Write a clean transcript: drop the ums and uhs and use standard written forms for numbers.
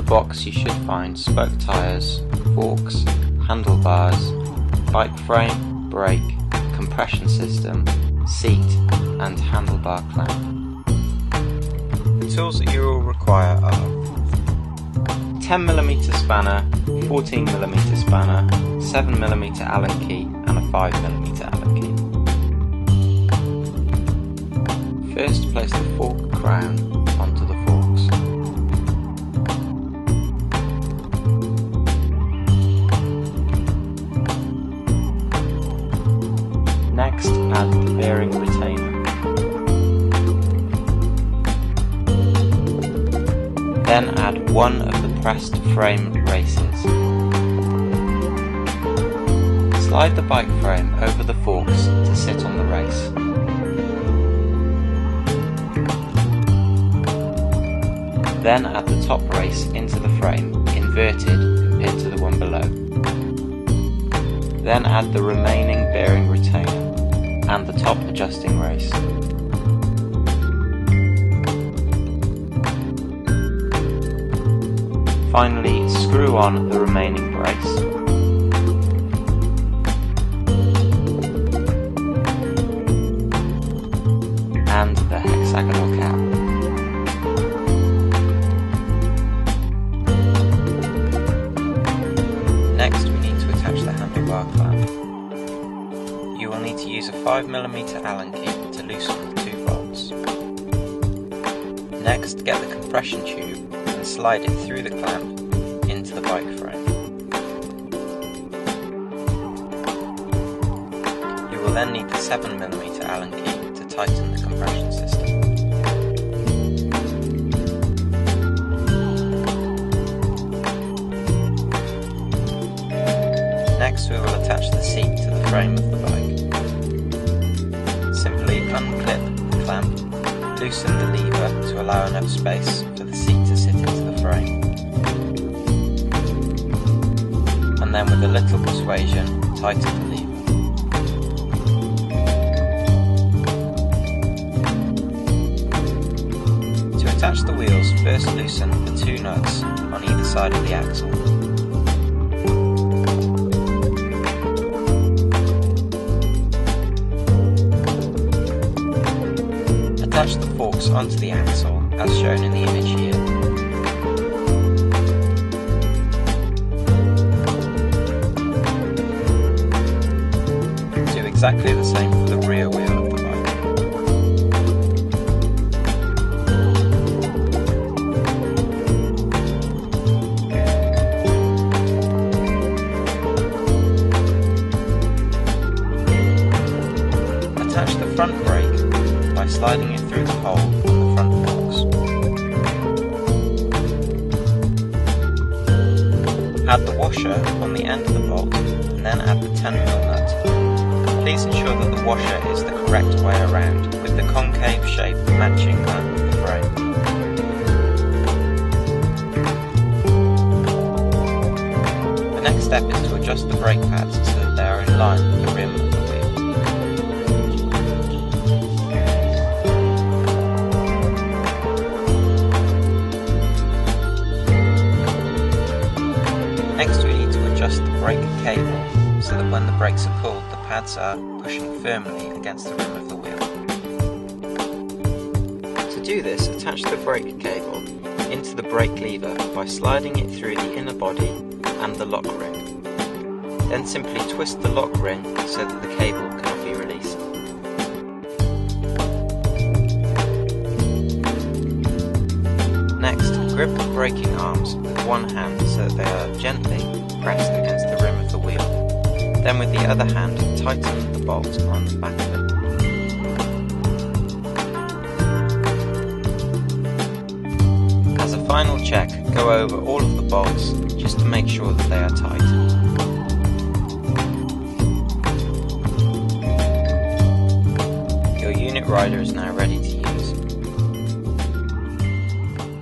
box you should find spoke tyres, forks, handlebars, bike frame, brake, compression system, seat and handlebar clamp. The tools that you will require are 10mm spanner, 14mm spanner, 7mm Allen key and a 5mm Allen key. First, place the fork crown onto the forks. Next, add the bearing retainer. Then add one of the pressed frame races. Slide the bike frame over the forks to sit on the race. Then add the top race into the frame, inverted compared to the one below. Then add the remaining bearing retainer and the top adjusting race. Finally, screw on the remaining brace. And the hexagonal cap. Next, we need to attach the handlebar clamp. You will need to use a 5mm Allen key to loosen the 2 bolts. Next, get the compression tube and slide it through the clamp into the bike frame. You will then need the 7mm Allen key to tighten the compression system. Next, we will attach the seat to the frame of the bike. Simply unclip the clamp, loosen the lever to allow enough space for the seat to sit into the frame, and then with a little persuasion, tighten the lever. To attach the wheels, first loosen the 2 nuts on either side of the axle. Attach the forks onto the axle as shown in the image here. Do exactly the same for the rear wheel of the bike. Attach the front brake by sliding it through the hole on the front forks. Add the washer on the end of the bolt and then add the 10mm nut. Please ensure that the washer is the correct way around, with the concave shape matching that of the frame. The next step is to adjust the brake pads so that they are in line with the rim of the wheel. Next, we need to adjust the brake cable so that when the brakes are pulled, the pads are pushing firmly against the rim of the wheel. To do this, attach the brake cable into the brake lever by sliding it through the inner body and the lock ring. Then simply twist the lock ring so that the cable cannot be released. Next, grip the braking arms with one hand so that they are gently pressed against the rim of the wheel. Then with the other hand, tighten the bolt on the back of it. As a final check, go over all of the bolts just to make sure that they are tight. Your unit rider is now ready